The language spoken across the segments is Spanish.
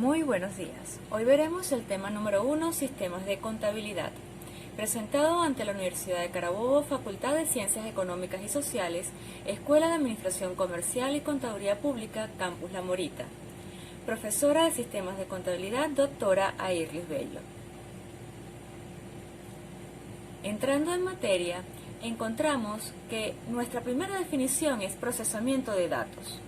Muy buenos días. Hoy veremos el tema número 1, Sistemas de Contabilidad, presentado ante la Universidad de Carabobo, Facultad de Ciencias Económicas y Sociales, Escuela de Administración Comercial y Contaduría Pública, Campus La Morita. Profesora de Sistemas de Contabilidad, doctora Airlis Bello. Entrando en materia, encontramos que nuestra primera definición es procesamiento de datos.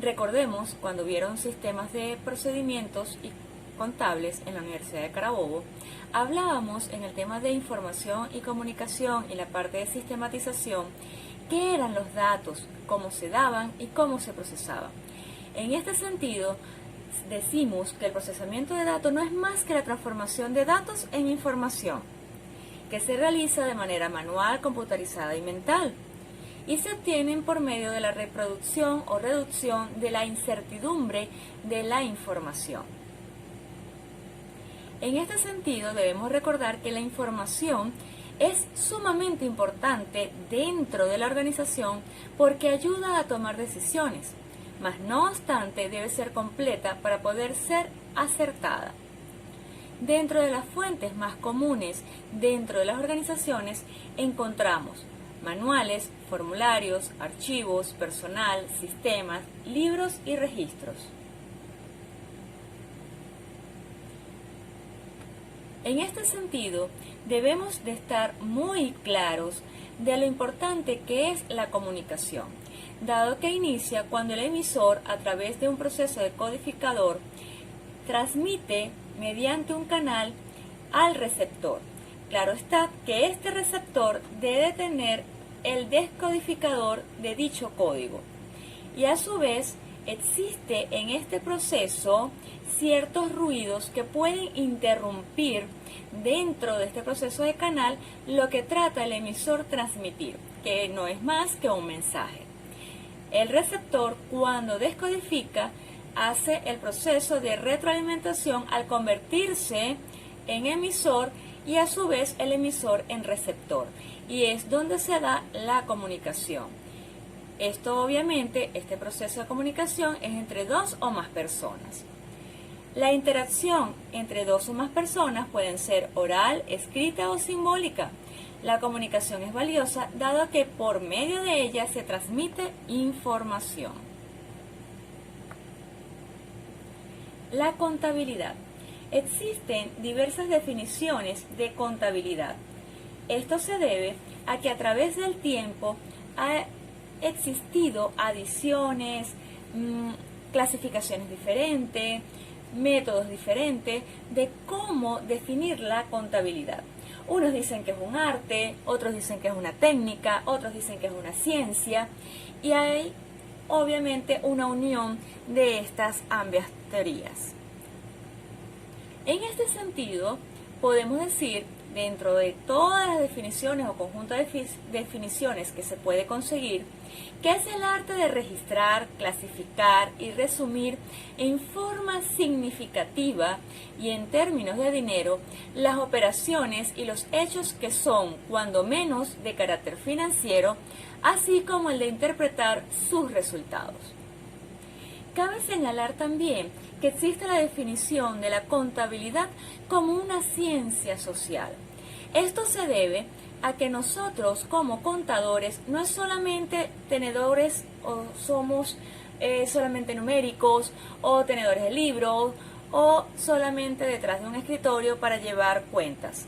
Recordemos, cuando vieron sistemas de procedimientos y contables en la Universidad de Carabobo, hablábamos en el tema de información y comunicación y la parte de sistematización, qué eran los datos, cómo se daban y cómo se procesaban. En este sentido, decimos que el procesamiento de datos no es más que la transformación de datos en información, que se realiza de manera manual, computarizada y mental, y se obtienen por medio de la reproducción o reducción de la incertidumbre de la información. En este sentido, debemos recordar que la información es sumamente importante dentro de la organización porque ayuda a tomar decisiones, mas no obstante debe ser completa para poder ser acertada. Dentro de las fuentes más comunes dentro de las organizaciones encontramos manuales, formularios, archivos, personal, sistemas, libros y registros. En este sentido, debemos de estar muy claros de lo importante que es la comunicación, dado que inicia cuando el emisor, a través de un proceso decodificador, transmite mediante un canal al receptor. Claro está que este receptor debe tener el descodificador de dicho código y a su vez existe en este proceso ciertos ruidos que pueden interrumpir dentro de este proceso de canal lo que trata el emisor transmitir, que no es más que un mensaje. El receptor, cuando descodifica, hace el proceso de retroalimentación al convertirse en emisor y a su vez el emisor en receptor, y es donde se da la comunicación. Esto obviamente, este proceso de comunicación es entre dos o más personas. La interacción entre dos o más personas pueden ser oral, escrita o simbólica. La comunicación es valiosa dado que por medio de ella se transmite información. La contabilidad. Existen diversas definiciones de contabilidad. Esto se debe a que a través del tiempo ha existido adiciones, clasificaciones diferentes, métodos diferentes de cómo definir la contabilidad. Unos dicen que es un arte, otros dicen que es una técnica, otros dicen que es una ciencia, y hay obviamente una unión de estas ambas teorías. En este sentido, podemos decir, dentro de todas las definiciones o conjunto de definiciones que se puede conseguir, que es el arte de registrar, clasificar y resumir en forma significativa y en términos de dinero las operaciones y los hechos que son, cuando menos, de carácter financiero, así como el de interpretar sus resultados. Cabe señalar también que existe la definición de la contabilidad como una ciencia social. Esto se debe a que nosotros como contadores no es solamente tenedores o somos solamente numéricos o tenedores de libros o solamente detrás de un escritorio para llevar cuentas,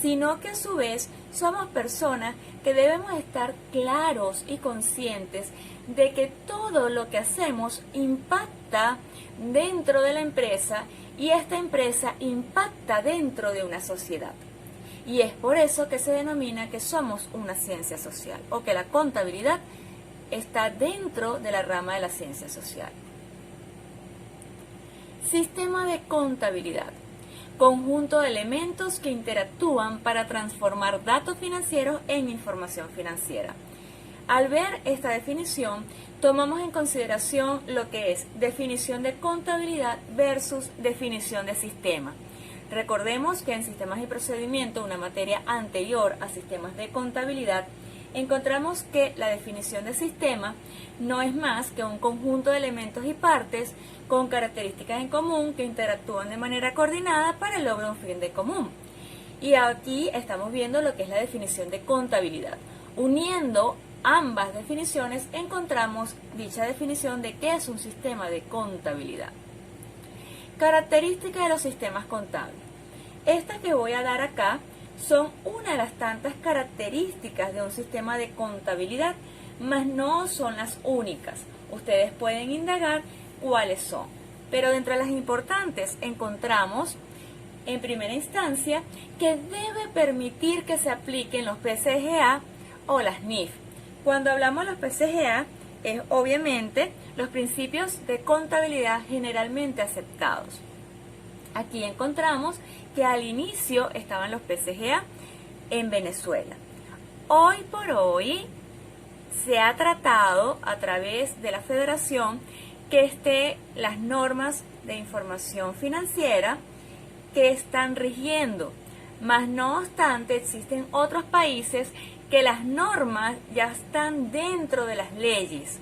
sino que a su vez somos personas que debemos estar claros y conscientes de que todo lo que hacemos impacta dentro de la empresa y esta empresa impacta dentro de una sociedad. Y es por eso que se denomina que somos una ciencia social o que la contabilidad está dentro de la rama de la ciencia social. Sistema de contabilidad. Conjunto de elementos que interactúan para transformar datos financieros en información financiera. Al ver esta definición, tomamos en consideración lo que es definición de contabilidad versus definición de sistema. Recordemos que en sistemas y procedimientos, una materia anterior a sistemas de contabilidad, encontramos que la definición de sistema no es más que un conjunto de elementos y partes con características en común que interactúan de manera coordinada para el logro de un fin de común. Y aquí estamos viendo lo que es la definición de contabilidad. Uniendo ambas definiciones encontramos dicha definición de qué es un sistema de contabilidad. Características de los sistemas contables. Estas que voy a dar acá son una de las tantas características de un sistema de contabilidad, mas no son las únicas. Ustedes pueden indagar cuáles son. Pero dentro de las importantes encontramos, en primera instancia, que debe permitir que se apliquen los PCGA o las NIF. Cuando hablamos de los PCGA, es obviamente los principios de contabilidad generalmente aceptados. Aquí encontramos que al inicio estaban los PCGA en Venezuela. Hoy por hoy se ha tratado a través de la Federación que esté las normas de información financiera que están rigiendo, mas no obstante existen otros países que las normas ya están dentro de las leyes.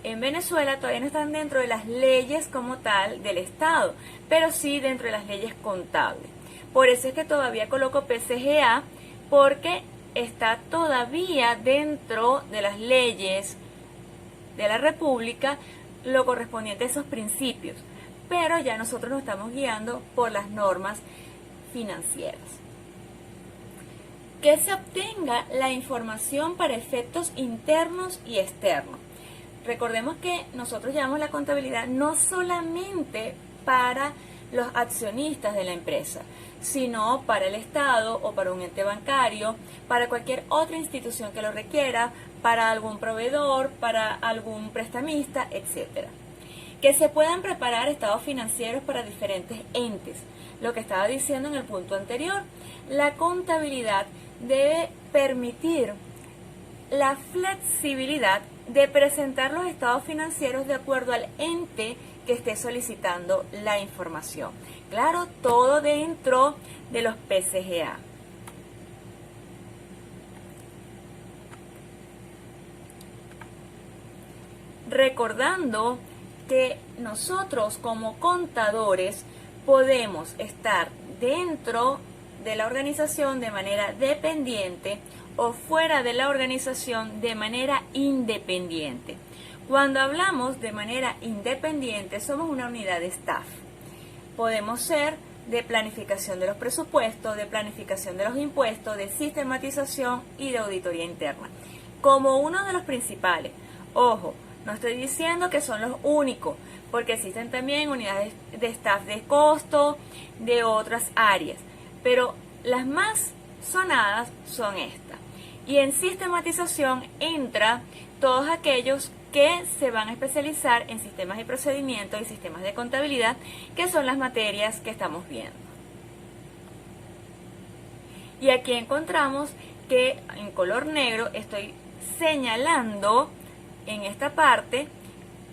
En Venezuela todavía no están dentro de las leyes como tal del Estado, pero sí dentro de las leyes contables. Por eso es que todavía coloco PCGA, porque está todavía dentro de las leyes de la República lo correspondiente a esos principios, pero ya nosotros nos estamos guiando por las normas financieras. Que se obtenga la información para efectos internos y externos. Recordemos que nosotros llevamos la contabilidad no solamente para los accionistas de la empresa, sino para el Estado o para un ente bancario, para cualquier otra institución que lo requiera, para algún proveedor, para algún prestamista, etc. Que se puedan preparar estados financieros para diferentes entes. Lo que estaba diciendo en el punto anterior, la contabilidad debe permitir la flexibilidad de presentar los estados financieros de acuerdo al ente que esté solicitando la información. Claro, todo dentro de los PCGA. Recordando que nosotros como contadores podemos estar dentro de la organización de manera dependiente o fuera de la organización de manera independiente. Cuando hablamos de manera independiente, somos una unidad de staff. Podemos ser de planificación de los presupuestos, de planificación de los impuestos, de sistematización y de auditoría interna. Como uno de los principales. Ojo, no estoy diciendo que son los únicos, porque existen también unidades de staff de costo, de otras áreas. Pero las más sonadas son estas. Y en sistematización entra todos aquellos que se van a especializar en sistemas y procedimientos y sistemas de contabilidad, que son las materias que estamos viendo. Y aquí encontramos que en color negro estoy señalando en esta parte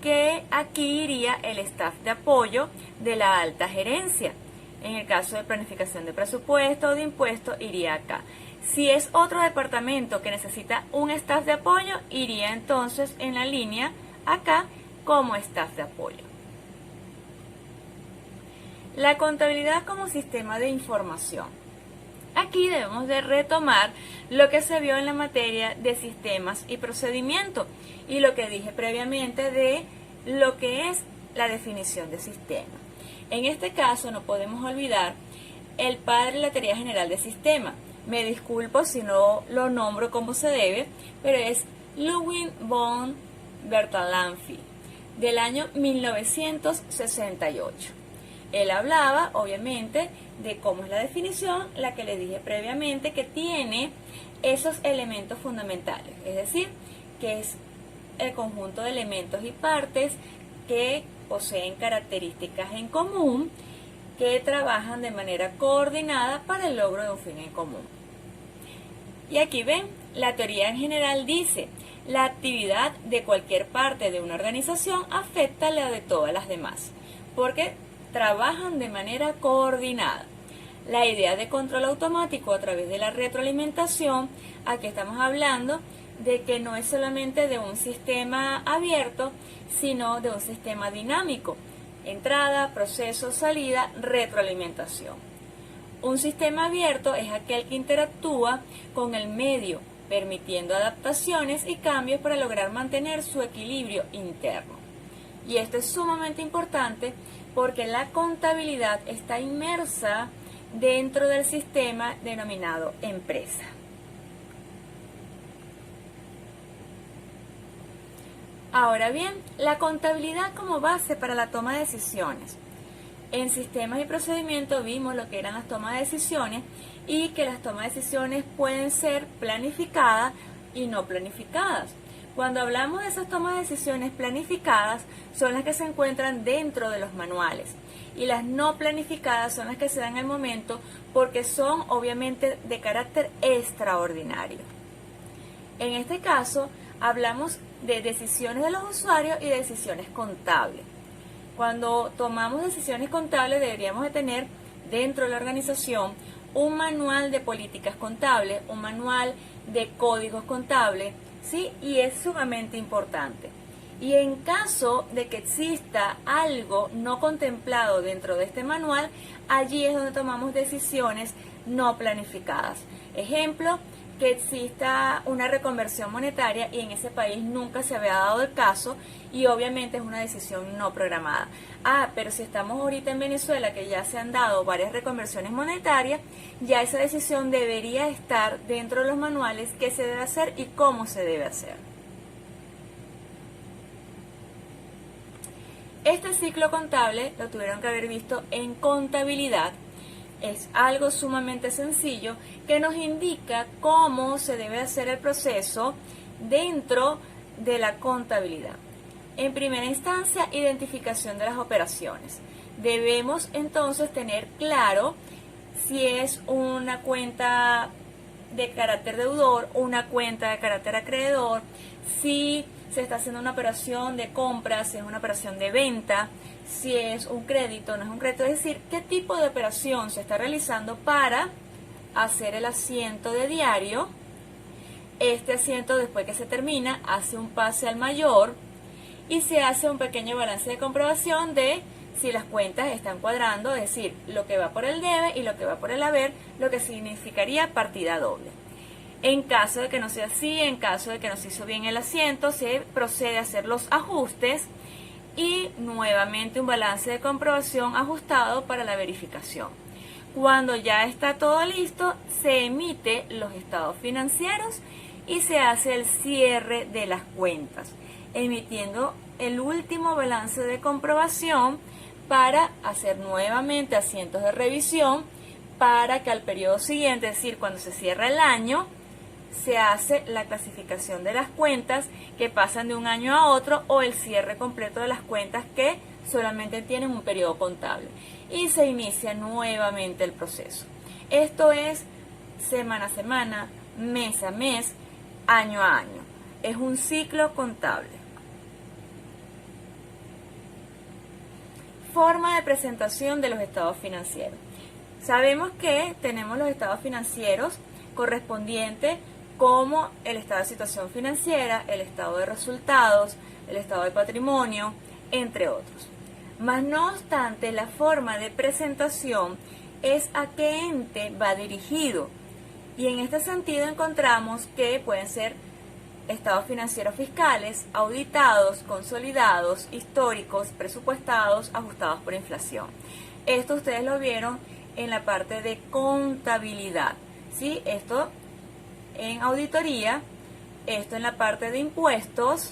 que aquí iría el staff de apoyo de la alta gerencia. En el caso de planificación de presupuesto o de impuestos iría acá. Si es otro departamento que necesita un staff de apoyo, iría entonces en la línea acá como staff de apoyo. La contabilidad como sistema de información. Aquí debemos de retomar lo que se vio en la materia de sistemas y procedimientos y lo que dije previamente de lo que es la definición de sistema. En este caso no podemos olvidar el padre de la teoría general de sistema. Me disculpo si no lo nombro como se debe, pero es Ludwig von Bertalanffy, del año 1968. Él hablaba, obviamente, de cómo es la definición, la que le dije previamente, que tiene esos elementos fundamentales, es decir, que es el conjunto de elementos y partes que poseen características en común, que trabajan de manera coordinada para el logro de un fin en común. Y aquí ven, la teoría en general dice, la actividad de cualquier parte de una organización afecta a la de todas las demás, porque trabajan de manera coordinada. La idea de control automático a través de la retroalimentación, aquí estamos hablando de que no es solamente de un sistema abierto, sino de un sistema dinámico: entrada, proceso, salida, retroalimentación. Un sistema abierto es aquel que interactúa con el medio, permitiendo adaptaciones y cambios para lograr mantener su equilibrio interno. Y esto es sumamente importante porque la contabilidad está inmersa dentro del sistema denominado empresa. Ahora bien, la contabilidad como base para la toma de decisiones. En sistemas y procedimientos vimos lo que eran las tomas de decisiones y que las tomas de decisiones pueden ser planificadas y no planificadas. Cuando hablamos de esas tomas de decisiones planificadas, son las que se encuentran dentro de los manuales, y las no planificadas son las que se dan al momento porque son obviamente de carácter extraordinario. En este caso, hablamos de decisiones de los usuarios y de decisiones contables. Cuando tomamos decisiones contables, deberíamos de tener dentro de la organización un manual de políticas contables, un manual de códigos contables, ¿sí? Y es sumamente importante. Y en caso de que exista algo no contemplado dentro de este manual, allí es donde tomamos decisiones no planificadas. Ejemplo, que exista una reconversión monetaria y en ese país nunca se había dado el caso, y obviamente es una decisión no programada. Pero si estamos ahorita en Venezuela, que ya se han dado varias reconversiones monetarias, ya esa decisión debería estar dentro de los manuales: qué se debe hacer y cómo se debe hacer. Este ciclo contable lo tuvieron que haber visto en contabilidad. Es algo sumamente sencillo que nos indica cómo se debe hacer el proceso dentro de la contabilidad. En primera instancia, identificación de las operaciones. Debemos entonces tener claro si es una cuenta de carácter deudor, una cuenta de carácter acreedor, si se está haciendo una operación de compra, si es una operación de venta, si es un crédito, no es un crédito, es decir, qué tipo de operación se está realizando para hacer el asiento de diario. Este asiento, después que se termina, hace un pase al mayor y se hace un pequeño balance de comprobación de si las cuentas están cuadrando, es decir, lo que va por el debe y lo que va por el haber, lo que significaría partida doble. En caso de que no sea así, en caso de que no se hizo bien el asiento, se procede a hacer los ajustes y nuevamente un balance de comprobación ajustado para la verificación. Cuando ya está todo listo, se emite los estados financieros y se hace el cierre de las cuentas, emitiendo el último balance de comprobación para hacer nuevamente asientos de revisión para que al periodo siguiente, es decir, cuando se cierra el año, se hace la clasificación de las cuentas que pasan de un año a otro o el cierre completo de las cuentas que solamente tienen un periodo contable y se inicia nuevamente el proceso. Esto es semana a semana, mes a mes, año a año. Es un ciclo contable. Forma de presentación de los estados financieros. Sabemos que tenemos los estados financieros correspondientes como el estado de situación financiera, el estado de resultados, el estado de patrimonio, entre otros. Mas no obstante, la forma de presentación es a qué ente va dirigido. Y en este sentido encontramos que pueden ser estados financieros fiscales, auditados, consolidados, históricos, presupuestados, ajustados por inflación. Esto ustedes lo vieron en la parte de contabilidad, ¿sí? Esto en auditoría, esto en la parte de impuestos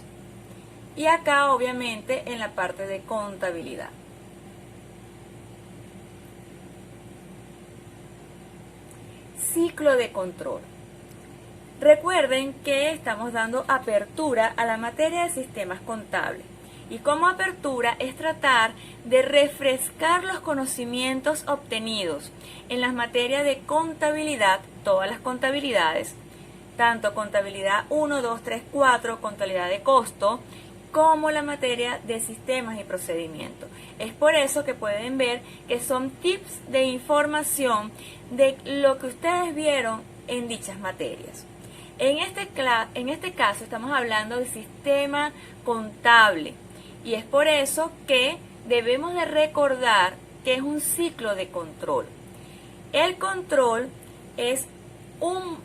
y acá obviamente en la parte de contabilidad. Ciclo de control. Recuerden que estamos dando apertura a la materia de sistemas contables y como apertura es tratar de refrescar los conocimientos obtenidos en las materias de contabilidad, todas las contabilidades, tanto contabilidad 1, 2, 3, 4, contabilidad de costo, como la materia de sistemas y procedimientos. Es por eso que pueden ver que son tips de información de lo que ustedes vieron en dichas materias. En este caso estamos hablando del sistema contable y es por eso que debemos de recordar que es un ciclo de control. El control es un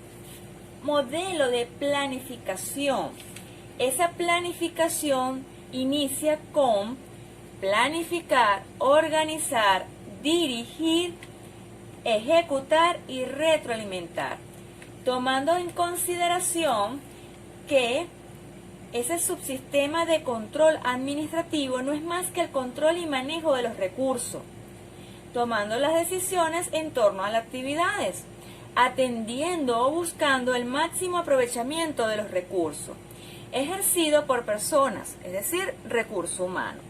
modelo de planificación. Esa planificación inicia con planificar, organizar, dirigir, ejecutar y retroalimentar, tomando en consideración que ese subsistema de control administrativo no es más que el control y manejo de los recursos, tomando las decisiones en torno a las actividades, atendiendo o buscando el máximo aprovechamiento de los recursos, ejercido por personas, es decir, recurso humano.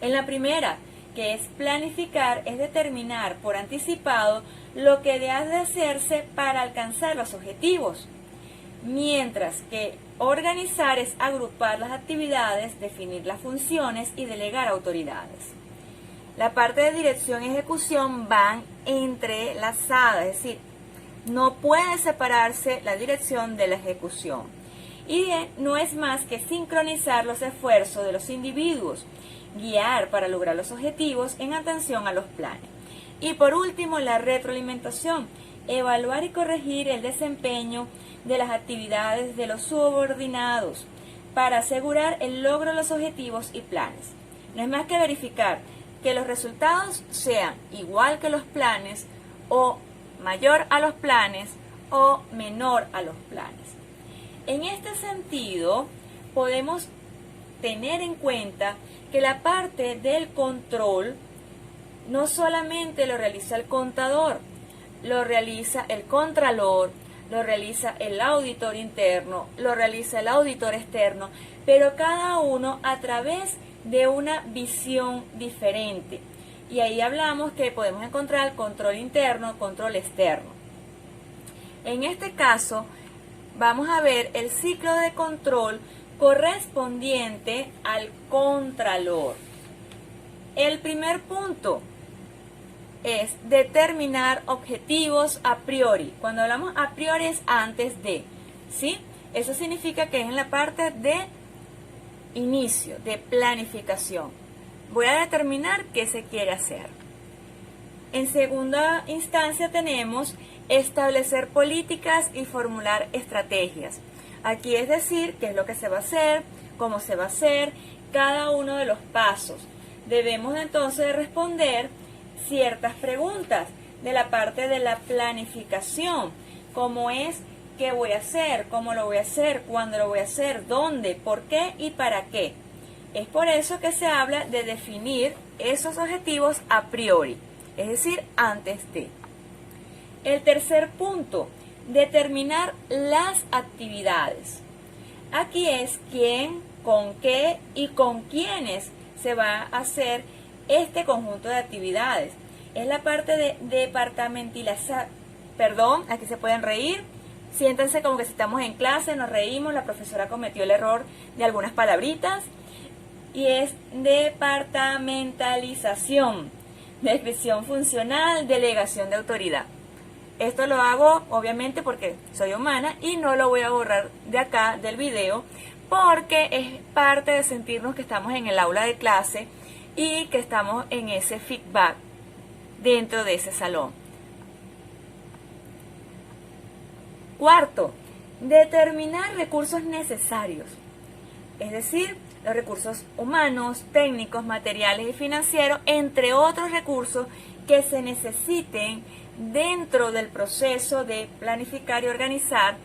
En la primera, que es planificar, es determinar por anticipado lo que debe de hacerse para alcanzar los objetivos, mientras que organizar es agrupar las actividades, definir las funciones y delegar autoridades. La parte de dirección y ejecución van entrelazadas, es decir, no puede separarse la dirección de la ejecución. Y no es más que sincronizar los esfuerzos de los individuos, guiar para lograr los objetivos en atención a los planes. Y por último, la retroalimentación, evaluar y corregir el desempeño de las actividades de los subordinados para asegurar el logro de los objetivos y planes. No es más que verificar que los resultados sean igual que los planes o mayor a los planes o menor a los planes. En este sentido, podemos tener en cuenta que la parte del control no solamente lo realiza el contador, lo realiza el contralor, lo realiza el auditor interno, lo realiza el auditor externo, pero cada uno a través de una visión diferente. Y ahí hablamos que podemos encontrar control interno, control externo. En este caso, vamos a ver el ciclo de control correspondiente al contralor. El primer punto es determinar objetivos a priori. Cuando hablamos a priori es antes de, ¿sí? Eso significa que es en la parte de inicio, de planificación. Voy a determinar qué se quiere hacer. En segunda instancia tenemos establecer políticas y formular estrategias. Aquí es decir, qué es lo que se va a hacer, cómo se va a hacer, cada uno de los pasos. Debemos entonces responder ciertas preguntas de la parte de la planificación, como es qué voy a hacer, cómo lo voy a hacer, cuándo lo voy a hacer, dónde, por qué y para qué. Es por eso que se habla de definir esos objetivos a priori, es decir, antes de. El tercer punto, determinar las actividades. Aquí es quién, con qué y con quiénes se va a hacer este conjunto de actividades. Es la parte de departamentalizar. Perdón, aquí se pueden reír. Siéntense como que si estamos en clase, nos reímos, la profesora cometió el error de algunas palabritas. Y es departamentalización, descripción funcional, delegación de autoridad. Esto lo hago obviamente porque soy humana y no lo voy a borrar de acá del video porque es parte de sentirnos que estamos en el aula de clase y que estamos en ese feedback dentro de ese salón. Cuarto, determinar recursos necesarios, es decir, los recursos humanos, técnicos, materiales y financieros, entre otros recursos que se necesiten dentro del proceso de planificar y organizar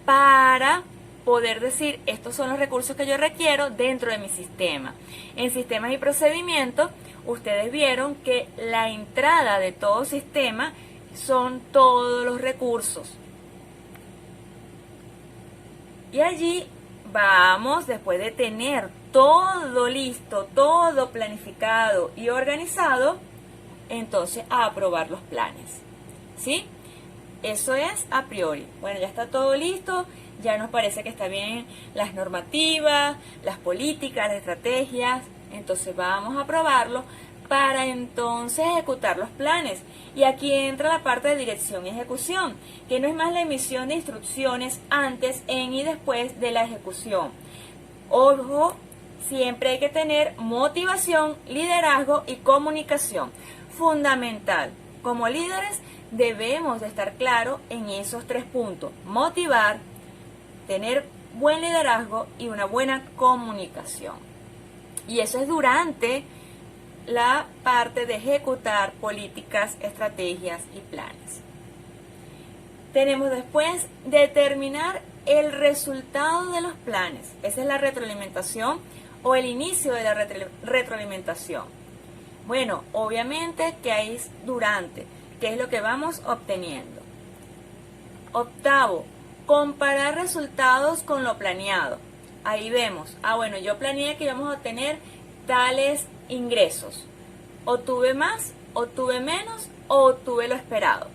para poder decir, estos son los recursos que yo requiero dentro de mi sistema. En sistemas y procedimientos, ustedes vieron que la entrada de todo sistema son todos los recursos. Y allí vamos, después de tener todo listo, todo planificado y organizado, entonces a aprobar los planes. ¿Sí? Eso es a priori. Bueno, ya está todo listo, ya nos parece que está bien las normativas, las políticas, las estrategias, entonces vamos a aprobarlo para entonces ejecutar los planes. Y aquí entra la parte de dirección y ejecución, que no es más la emisión de instrucciones antes, en y después de la ejecución. Ojo, siempre hay que tener motivación, liderazgo y comunicación. Fundamental. Como líderes debemos de estar claros en esos 3 puntos. Motivar, tener buen liderazgo y una buena comunicación. Y eso es durante la parte de ejecutar políticas, estrategias y planes. Tenemos después determinar el resultado de los planes. Esa es la retroalimentación o el inicio de la retroalimentación. Bueno, obviamente que hay durante, que es lo que vamos obteniendo. Octavo, comparar resultados con lo planeado. Ahí vemos, bueno, yo planeé que íbamos a obtener tales ingresos. Obtuve más, obtuve menos o obtuve lo esperado.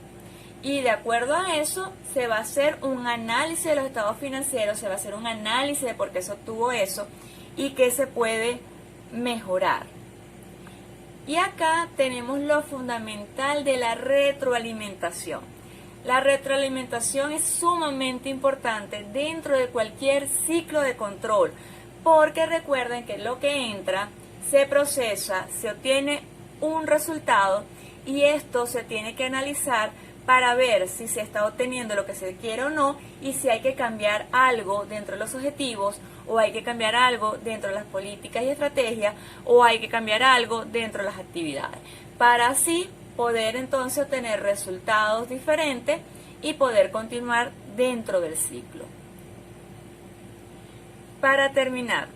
Y de acuerdo a eso se va a hacer un análisis de los estados financieros, se va a hacer un análisis de por qué se obtuvo eso y qué se puede mejorar. Y acá tenemos lo fundamental de la retroalimentación. La retroalimentación es sumamente importante dentro de cualquier ciclo de control, porque recuerden que lo que entra se procesa, se obtiene un resultado y esto se tiene que analizar para ver si se está obteniendo lo que se quiere o no y si hay que cambiar algo dentro de los objetivos o hay que cambiar algo dentro de las políticas y estrategias o hay que cambiar algo dentro de las actividades para así poder entonces obtener resultados diferentes y poder continuar dentro del ciclo. Para terminar,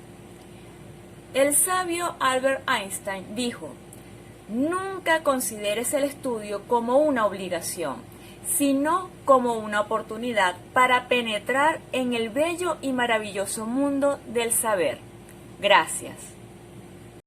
el sabio Albert Einstein dijo: nunca consideres el estudio como una obligación, sino como una oportunidad para penetrar en el bello y maravilloso mundo del saber. Gracias.